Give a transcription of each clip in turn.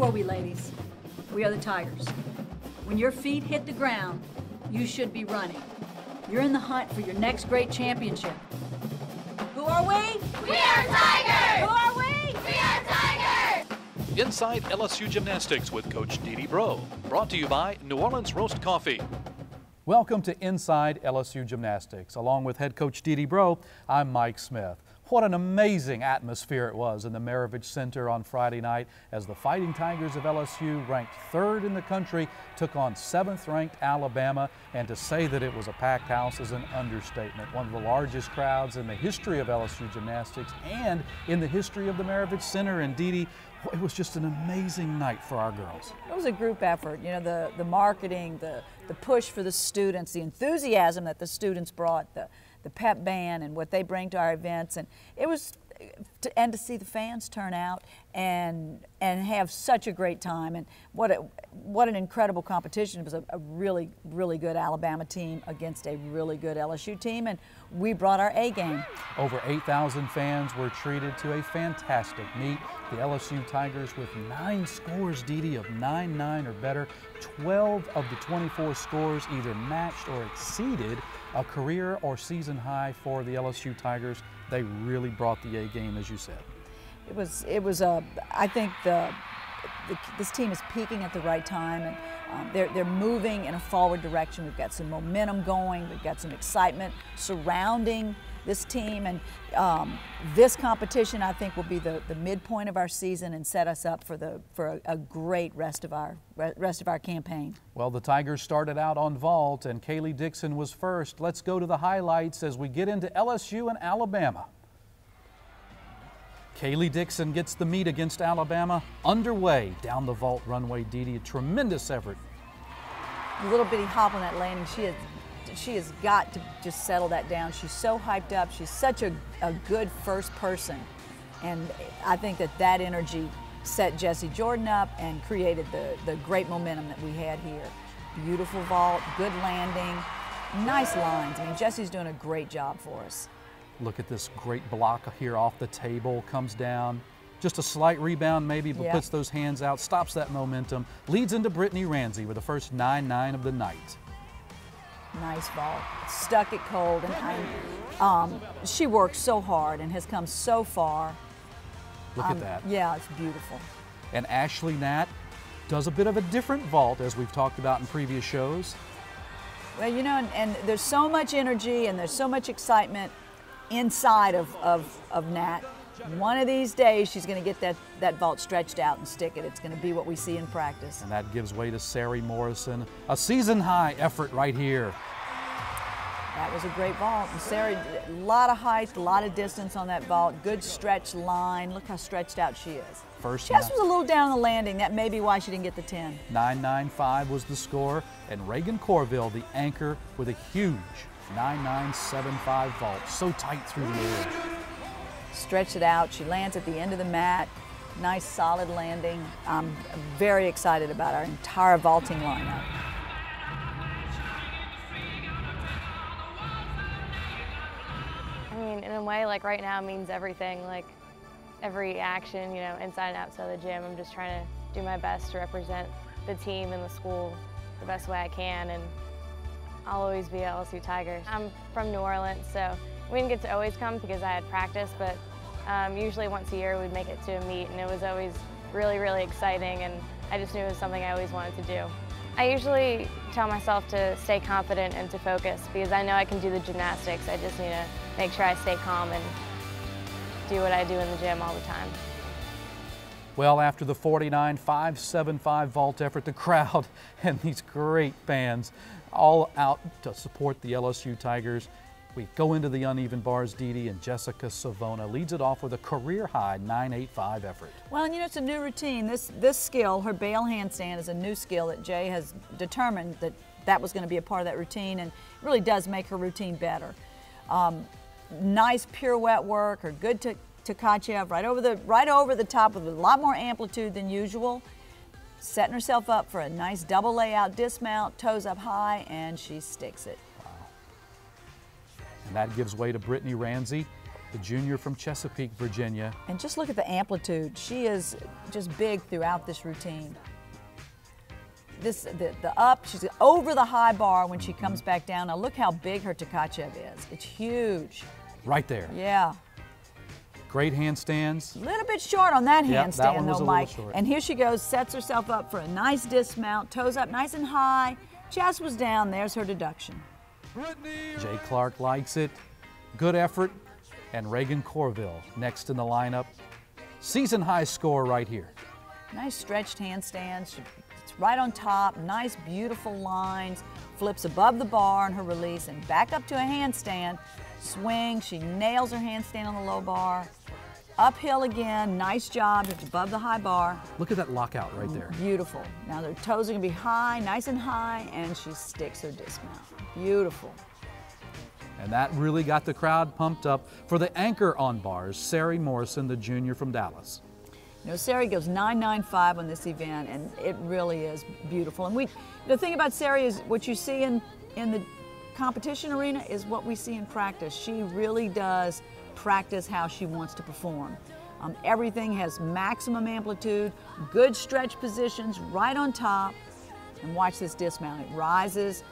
are we, ladies? We are the Tigers. When your feet hit the ground, you should be running. You're in the hunt for your next great championship. Who are we? We are Tigers! Who are we? We are Tigers! Inside LSU Gymnastics with Coach D-D Breaux. Brought to you by New Orleans Roast Coffee. Welcome to Inside LSU Gymnastics. Along with head coach D-D Breaux, I'm Mike Smith. What an amazing atmosphere it was in the Maravich Center on Friday night as the Fighting Tigers of LSU, ranked 3rd in the country, took on 7th-ranked Alabama. And to say that it was a packed house is an understatement. One of the largest crowds in the history of LSU Gymnastics and in the history of the Maravich Center. And D-D, it was just an amazing night for our girls. It was a group effort. You know, the marketing, the push for the students, the enthusiasm that the students brought, the pep band and what they bring to our events, and it was, and to see the fans turn out and have such a great time, and what an incredible competition. It was a really good Alabama team against a really good LSU team, and we brought our A game. Over 8,000 fans were treated to a fantastic meet. The LSU Tigers with 9 scores, D-D, of 9-9 or better. 12 of the 24 scores either matched or exceeded a career or season high for the LSU Tigers. They really brought the A game, as you said. I think this team is peaking at the right time, and they're moving in a forward direction. We've got some momentum going. We've got some excitement surrounding this team, and this competition, I think, will be the midpoint of our season and set us up for a great rest of our campaign. Well, the Tigers started out on vault, and Kaylee Dixon was first. Let's go to the highlights as we get into LSU and Alabama. Kaylee Dixon gets the meet against Alabama underway down the vault runway. D-D, a tremendous effort. A little bitty hop on that landing. She has got to just settle that down. She's so hyped up. She's such a good first person. And I think that energy set Jessie Jordan up and created the great momentum that we had here. Beautiful vault, good landing, nice lines. I mean, Jessie's doing a great job for us. Look at this great block here off the table, comes down. Just a slight rebound maybe, but puts those hands out, stops that momentum, leads into Brittany Ramsey with the first 9-9 of the night. Nice vault, stuck it cold, and she worked so hard and has come so far. Look at that. Yeah, it's beautiful. And Ashley Nat does a bit of a different vault, as we've talked about in previous shows. Well, you know, and there's so much energy and there's so much excitement inside of Nat. One of these days, she's going to get that vault stretched out and stick it. It's going to be what we see in practice. And that gives way to Sari Morrison. A season-high effort right here. That was a great vault. And Sari, a lot of height, a lot of distance on that vault. Good stretch line. Look how stretched out she is. Jess was a little down on the landing. That may be why she didn't get the 10. 9-9-5 was the score. And Reagan Corville, the anchor, with a huge 9-9-7-5 vault. So tight through the air. Stretched it out. She lands at the end of the mat. Nice solid landing. I'm very excited about our entire vaulting lineup. I mean, in a way, like right now means everything. Like every action, you know, inside and outside the gym, I'm just trying to do my best to represent the team and the school the best way I can, and I'll always be an LSU Tiger. I'm from New Orleans, so we didn't get to always come because I had practice, but usually once a year we'd make it to a meet, and it was always really exciting, and I just knew it was something I always wanted to do. I usually tell myself to stay confident and to focus because I know I can do the gymnastics. I just need to make sure I stay calm and do what I do in the gym all the time. Well, after the 49-5-7-5 vault effort, the crowd and these great fans all out to support the LSU Tigers. We go into the uneven bars, D-D, and Jessica Savona leads it off with a career-high 9-8-5 effort. Well, and you know, it's a new routine. This skill, her bail handstand, is a new skill that Jay has determined that was going to be a part of that routine, and it really does make her routine better. Nice pirouette work, her good Tkachev right over the top with a lot more amplitude than usual. Setting herself up for a nice double layout dismount, toes up high, and she sticks it. And that gives way to Brittany Ramsey. the junior from Chesapeake, Virginia. And just look at the amplitude. She is just big throughout this routine. The up, she's over the high bar when she comes back down. Now look how big her Tkachev is. It's huge. Right there. Yeah. Great handstands. A little bit short on that Yep, handstand that one was though, a little Mike. short. And here she goes, sets herself up for a nice dismount, toes up nice and high, chest was down, there's her deduction. Jay Clark likes it. Good effort. And Reagan Corville next in the lineup. Season high score right here. Nice stretched handstands. It's right on top, nice beautiful lines. Flips above the bar on her release and back up to a handstand. Swing, she nails her handstand on the low bar. Uphill again, nice job, it's above the high bar. Look at that lockout right there. Beautiful. Now their toes are gonna be high, nice and high, and she sticks her dismount. Beautiful. And that really got the crowd pumped up for the anchor on bars, Sari Morrison, the junior from Dallas. You know, Sari goes 9.95 on this event, and it really is beautiful. And the thing about Sari is what you see in the competition arena is what we see in practice. She really does practice how she wants to perform. Everything has maximum amplitude, good stretch positions right on top, and watch this dismount. It rises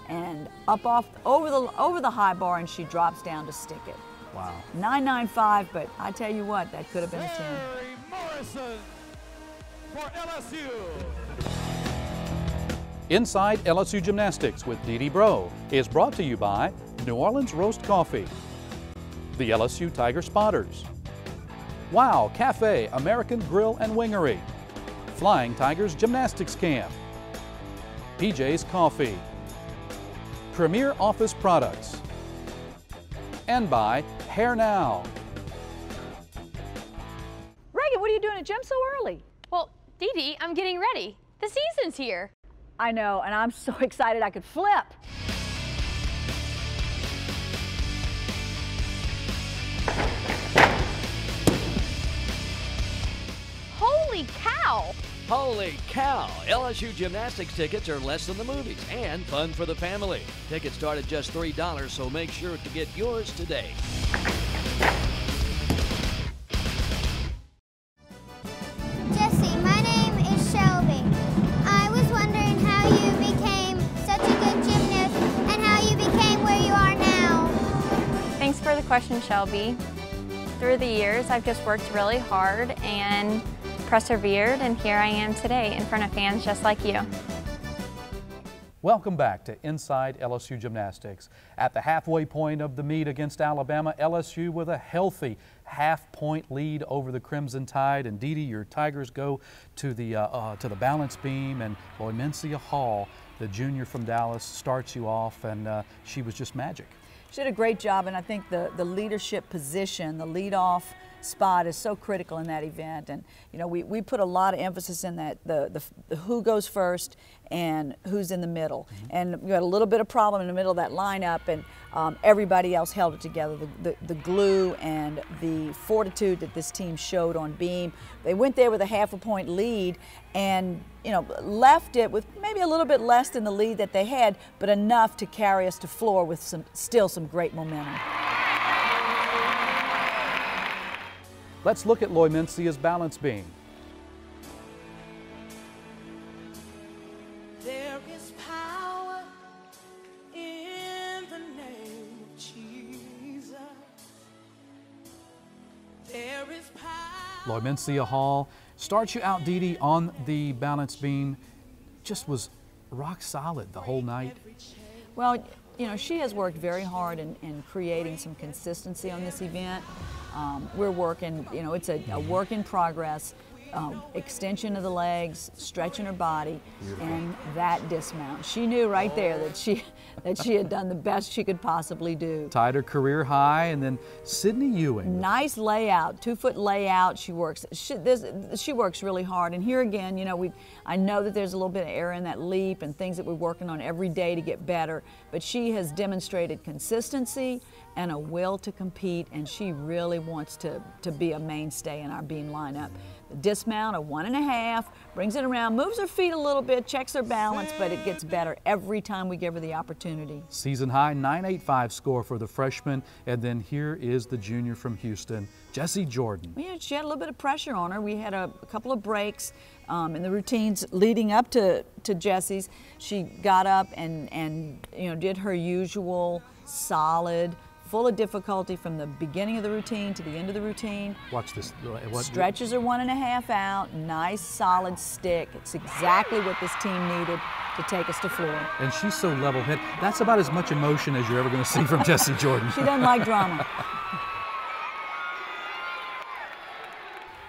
and up off over the high bar, and she drops down to stick it. Wow. 9.95, but I tell you what, that could have been a 10. Sari Morrison for LSU. Inside LSU Gymnastics with D-D Breaux is brought to you by New Orleans Roast Coffee, the LSU Tiger Spotters, Wow Cafe American Grill and Wingery, Flying Tigers Gymnastics Camp, PJ's Coffee, Premier Office Products, and by Hair Now. Reagan, what are you doing at gym so early? Well, Dee, I'm getting ready. The season's here. I know, and I'm so excited I could flip. Holy cow! Holy cow! LSU Gymnastics tickets are less than the movies and fun for the family. Tickets start at just $3, so make sure to get yours today. Jesse, my name is Shelby. I was wondering how you became such a good gymnast and how you became where you are now. Thanks for the question, Shelby. Through the years, I've just worked really hard and persevered, and here I am today in front of fans just like you. Welcome back to Inside LSU Gymnastics. At the halfway point of the meet against Alabama, LSU with a healthy half-point lead over the Crimson Tide. And Dee Dee, your Tigers go to the balance beam, and Lloimincia Hall, the junior from Dallas, starts you off, and she was just magic. She did a great job, and I think the leadership position, the leadoff spot is so critical in that event. And you know, we put a lot of emphasis in that the who goes first and who's in the middle. And we had a little bit of problem in the middle of that lineup, and everybody else held it together. The glue and the fortitude that this team showed on beam. They went there with a half-a-point lead, and you know, left it with maybe a little bit less than the lead that they had, but enough to carry us to floor with still some great momentum. Let's look at Lloimincia's balance beam. There is power in the name of Jesus. There is power. Lloimincia Hall starts you out, Dee Dee, on the balance beam. Just was rock solid the whole night. Well, you know, she has worked very hard in creating some consistency on this event. We're working, you know, it's a work in progress, extension of the legs, stretching her body, and that dismount. She knew right there that she had done the best she could possibly do. Tied her career high, and then Sydney Ewing. Nice layout, 2-foot layout. She works really hard. And here again, you know, I know that there's a little bit of error in that leap and things that we're working on every day to get better, but she has demonstrated consistency and a will to compete, and she really wants to be a mainstay in our beam lineup. The dismount, a 1.5, brings it around, moves her feet a little bit, checks her balance, but it gets better every time we give her the opportunity. Season high 9.85 score for the freshman, and then here is the junior from Houston, Jessie Jordan. Yeah, she had a little bit of pressure on her. We had a couple of breaks in the routines leading up to Jessie's. She got up and did her usual solid, full of difficulty from the beginning of the routine to the end of the routine. Watch this. Stretches her 1.5 out, nice solid stick. It's exactly what this team needed to take us to floor. And she's so level-headed. That's about as much emotion as you're ever going to see from Jessie Jordan. She doesn't like drama.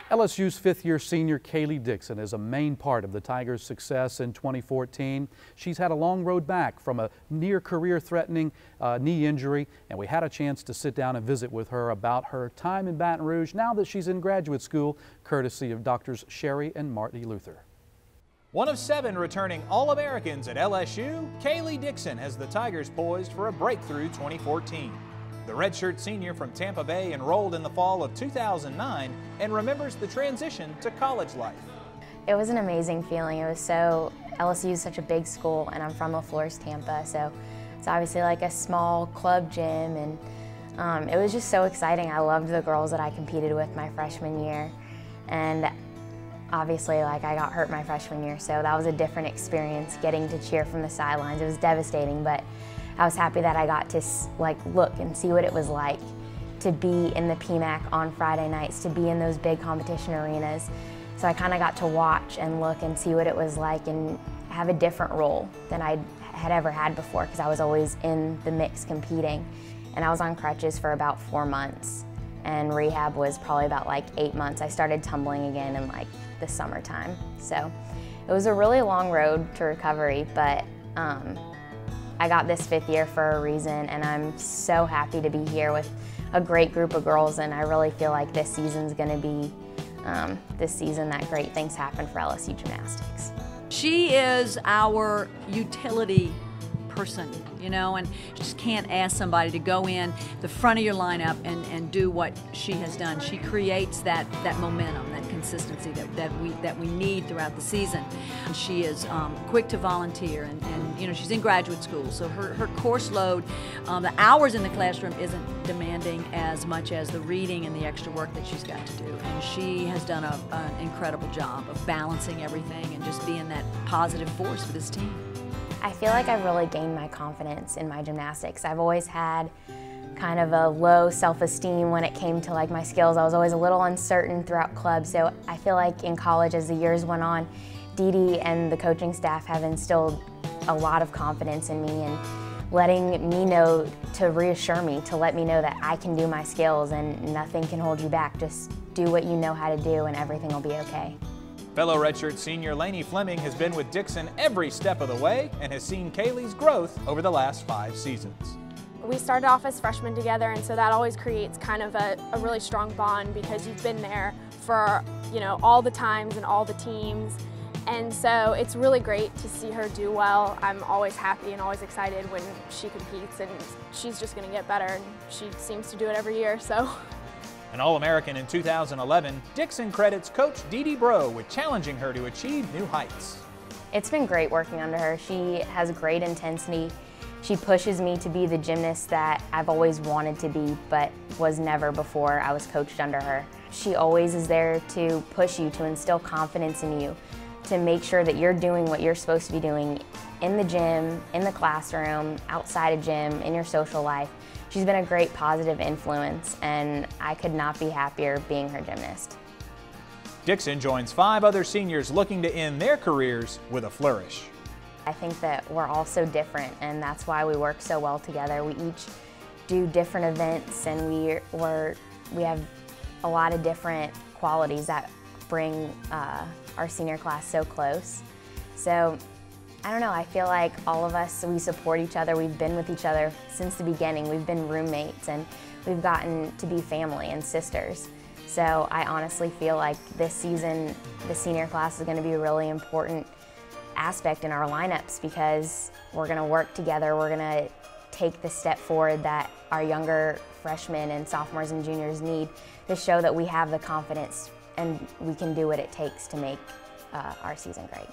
LSU's fifth-year senior Kaylee Dixon is a main part of the Tigers' success in 2014. She's had a long road back from a near career-threatening knee injury, and we had a chance to sit down and visit with her about her time in Baton Rouge now that she's in graduate school, courtesy of Doctors Sherry and Marty Luther. One of 7 returning All-Americans at LSU, Kaylee Dixon has the Tigers poised for a breakthrough 2014. The redshirt senior from Tampa Bay enrolled in the fall of 2009 and remembers the transition to college life. It was an amazing feeling. LSU is such a big school, and I'm from La Flores, Tampa, so it's obviously like a small club gym, and it was just so exciting. I loved the girls that I competed with my freshman year, and obviously I got hurt my freshman year, so that was a different experience getting to cheer from the sidelines. It was devastating, but I was happy that I got to look and see what it was like to be in the PMAC on Friday nights, to be in those big competition arenas. So I kind of got to watch and look and see what it was like and have a different role than I had ever had before, because I was always in the mix competing. And I was on crutches for about 4 months, and rehab was probably about 8 months. I started tumbling again in the summertime. So it was a really long road to recovery, but I got this 5th year for a reason, and I'm so happy to be here with a great group of girls, and I really feel like this season's going to be this season that great things happen for LSU Gymnastics. She is our utility person, and you just can't ask somebody to go in the front of your lineup and do what she has done. She creates that momentum, that consistency that we need throughout the season. And she is quick to volunteer, and she's in graduate school, so her course load, the hours in the classroom isn't demanding as much as the reading and the extra work that she's got to do. And she has done an incredible job of balancing everything and just being that positive force for this team. I feel like I've really gained my confidence in my gymnastics. I've always had kind of a low self-esteem when it came to my skills. I was always a little uncertain throughout club, so I feel like in college, as the years went on, D-D and the coaching staff have instilled a lot of confidence in me and letting me know, to reassure me, to let me know that I can do my skills and nothing can hold you back. Just do what you know how to do and everything will be okay. Fellow redshirt senior Lainey Fleming has been with Dixon every step of the way and has seen Kaylee's growth over the last 5 seasons. We started off as freshmen together, and so that always creates kind of a really strong bond, because you've been there for all the times and all the teams. And so it's really great to see her do well. I'm always happy and always excited when she competes, and she's just going to get better, and she seems to do it every year. So. An All-American in 2011, Dixon credits Coach D-D Breaux with challenging her to achieve new heights. It's been great working under her. She has great intensity. She pushes me to be the gymnast that I've always wanted to be, but was never before I was coached under her. She always is there to push you, to instill confidence in you, to make sure that you're doing what you're supposed to be doing in the gym, in the classroom, outside of gym, in your social life. She's been a great positive influence, and I could not be happier being her gymnast. Dixon joins 5 other seniors looking to end their careers with a flourish. I think that we're all so different, and that's why we work so well together. We each do different events, and we have a lot of different qualities that bring our senior class so close. So I don't know, I feel like all of us, we support each other. We've been with each other since the beginning. We've been roommates, and we've gotten to be family and sisters. So I honestly feel like this season, the senior class is going to be a really important aspect in our lineups, because we're going to work together. We're going to take the step forward that our younger freshmen and sophomores and juniors need to show that we have the confidence and we can do what it takes to make our season great.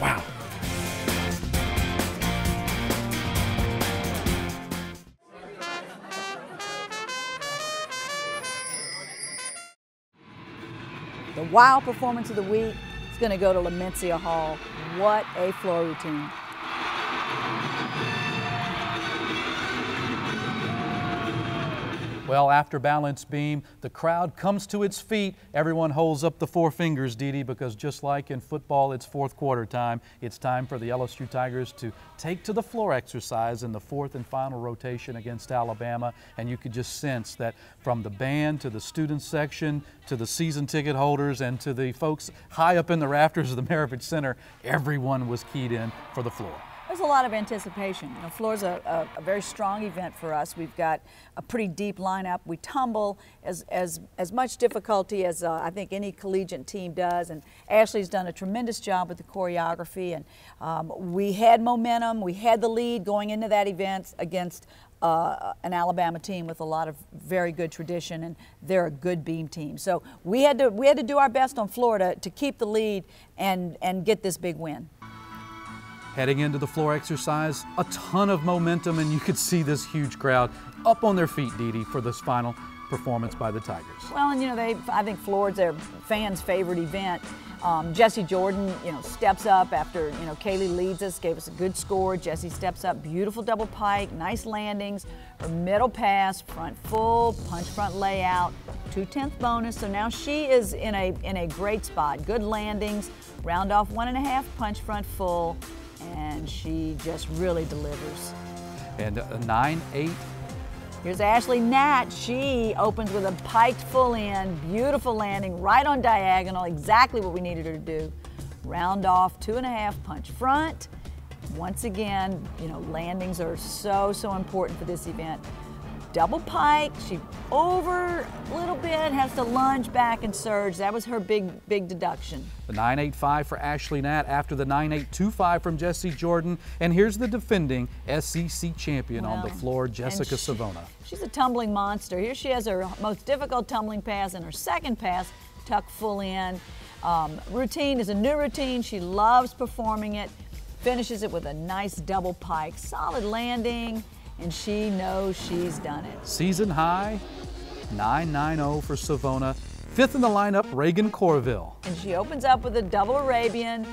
Wow. The wow performance of the week is going to go to Lloimincia Hall. What a floor routine. Well, after balance beam, the crowd comes to its feet. Everyone holds up the four fingers, Dee, because just like in football, it's fourth quarter time. It's time for the LSU Tigers to take to the floor exercise in the fourth and final rotation against Alabama. And you could just sense that from the band to the student section to the season ticket holders and to the folks high up in the rafters of the Maravich Center, everyone was keyed in for the floor. There's a lot of anticipation. You know, floor's a very strong event for us. We've got a pretty deep lineup. We tumble as much difficulty as I think any collegiate team does. And Ashley's done a tremendous job with the choreography. And we had momentum. We had the lead going into that event against an Alabama team with a lot of very good tradition, and they're a good beam team. So we had to do our best on Florida to keep the lead and get this big win. Heading into the floor exercise, a ton of momentum, and you could see this huge crowd up on their feet, Dee, for this final performance by the Tigers. Well, and you know, I think floor's their fans' favorite event. Jessie Jordan, you know, steps up after, you know, Kaylee leads us, gave us a good score. Jessie steps up, beautiful double pike, nice landings, her middle pass, front full, punch front layout, 2/10 bonus. So now she is in a great spot. Good landings, round off 1.5, punch front full, and she just really delivers. And a 9-8. Here's Ashley Nat. She opens with a piked full in, beautiful landing, right on diagonal, exactly what we needed her to do. Round off 2.5, punch front. Once again, you know, landings are so important for this event. Double pike, she over a little bit, has to lunge back and surge. That was her big deduction. The 9.85 for Ashley Nat after the 9.825 from Jessie Jordan. And here's the defending SEC champion on the floor, Jessica Savona. She's a tumbling monster. Here she has her most difficult tumbling pass and her second pass, tuck full in. Routine is a new routine. She loves performing it. Finishes it with a nice double pike. Solid landing. And she knows she's done it. Season high, 9.90 for Savona. Fifth in the lineup, Reagan Corville. And she opens up with a double Arabian,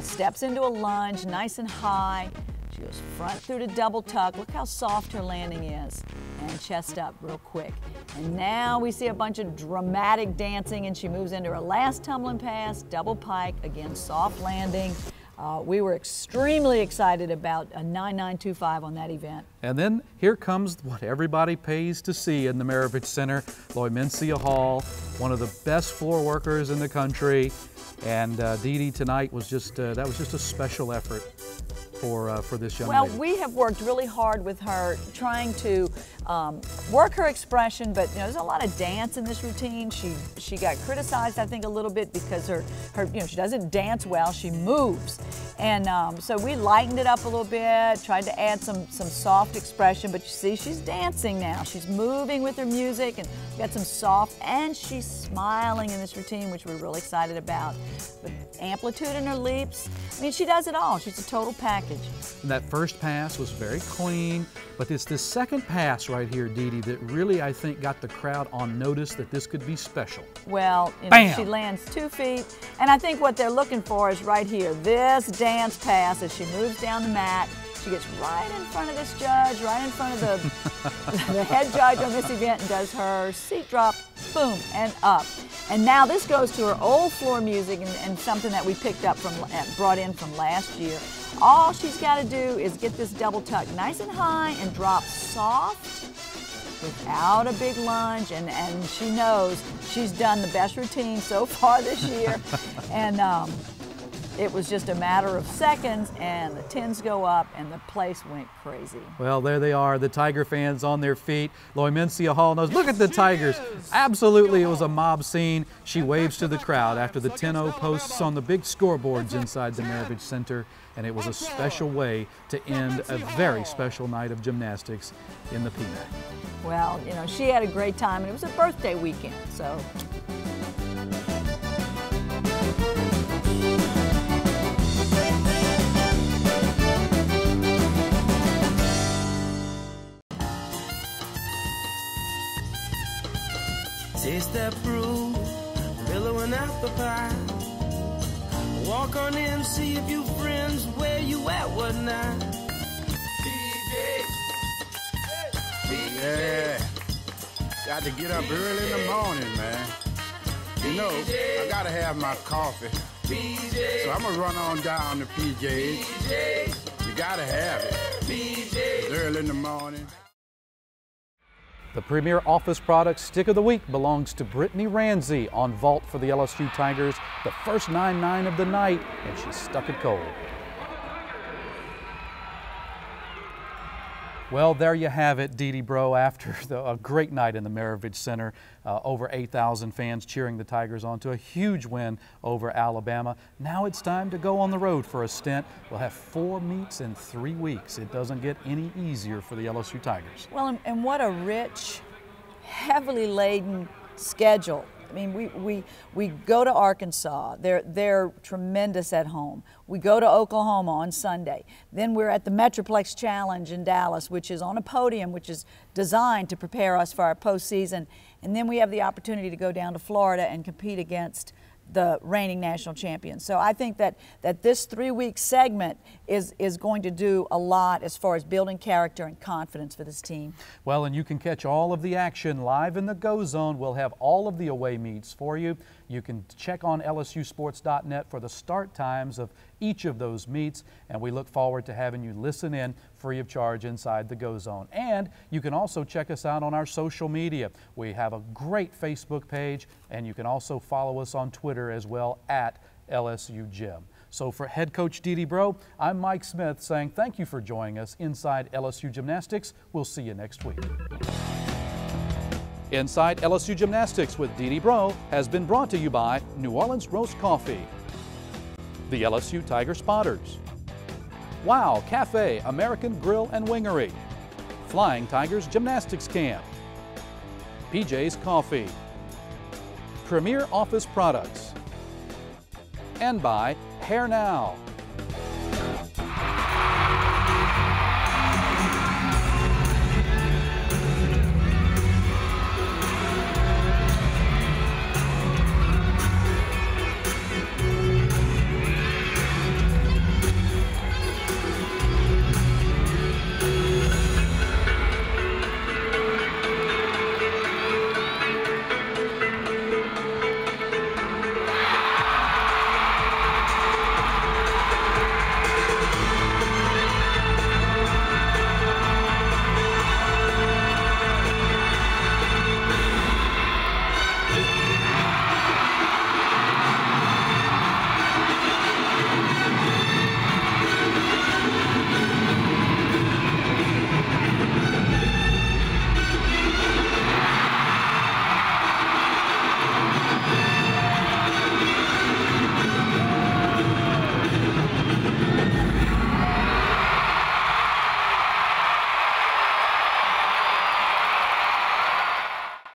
steps into a lunge, nice and high. She goes front through to double tuck. Look how soft her landing is. And chest up real quick. And now we see a bunch of dramatic dancing, and she moves into her last tumbling pass, double pike, again, soft landing. We were extremely excited about a 9.925 on that event. And then here comes what everybody pays to see in the Maravich Center, Lloimincia Hall, one of the best floor workers in the country. And Dee tonight was just, that was just a special effort for this young lady. Well, we have worked really hard with her, trying to work her expression, but you know, there's a lot of dance in this routine. She got criticized, I think, a little bit because her you know, she doesn't dance well, she moves. And so we lightened it up a little bit, tried to add some soft expression, but you see she's dancing now. She's moving with her music and got some soft, and she's smiling in this routine, which we're really excited about. But amplitude in her leaps, I mean, she does it all. She's a total package. And that first pass was very clean, but it's this second pass right here, Dee, that really, I think, got the crowd on notice that this could be special. Well, you know, she lands 2 feet, and I think what they're looking for is right here, this dance pass as she moves down the mat. She gets right in front of this judge, right in front of the head judge on this event, and does her seat drop, boom, and up. And now this goes to her old floor music and something that we picked up from, brought in from last year. All she's got to do is get this double tuck nice and high and drop soft without a big lunge, and she knows she's done the best routine so far this year. And it was just a matter of seconds, and the tins go up, and the place went crazy. Well, there they are, the Tiger fans on their feet. Lloimincia Hall knows, look at the Tigers. Absolutely, it was a mob scene. She waves to the crowd after the 10-0 posts on the big scoreboards inside the Maravich Center, and it was a special way to end a very special night of gymnastics in the PMAC. Well, you know, she had a great time, and it was a birthday weekend, so. Taste that brew, mellow and apple pie. Walk on in, see if you friends, where you at, what now? Yeah, got to get up early in the morning, man. You know, I gotta have my coffee. So I'm gonna run on down to PJ's. You gotta have it. It's early in the morning. The premier office product stick of the week belongs to Brittany Ramsey on vault for the LSU Tigers, the first 9-9 of the night, and she stuck it cold. Well, there you have it, D-D Breaux, after a great night in the Maravich Center. Over 8,000 fans cheering the Tigers on to a huge win over Alabama. Now it's time to go on the road for a stint. We'll have 4 meets in 3 weeks. It doesn't get any easier for the LSU Tigers. Well, and what a rich, heavily laden schedule. I mean, we go to Arkansas. They're tremendous at home. We go to Oklahoma on Sunday. Then we're at the Metroplex Challenge in Dallas, which is on a podium, which is designed to prepare us for our postseason. And then we have the opportunity to go down to Florida and compete against the reigning national champions. So I think that this 3-week segment is going to do a lot as far as building character and confidence for this team. Well, and you can catch all of the action live in the Go Zone. We'll have all of the away meets for you. You can check on lsusports.net for the start times of each of those meets, and we look forward to having you listen in free of charge inside the Go Zone. And you can also check us out on our social media. We have a great Facebook page, and you can also follow us on Twitter as well at LSU Gym. So for head coach D-D Breaux, I'm Mike Smith saying thank you for joining us inside LSU Gymnastics. We'll see you next week. Inside LSU Gymnastics with D-D Breaux has been brought to you by New Orleans Roast Coffee, the LSU Tiger Spotters, Wow Cafe American Grill and Wingery, Flying Tigers Gymnastics Camp, PJ's Coffee, Premier Office Products, and by Hair Now.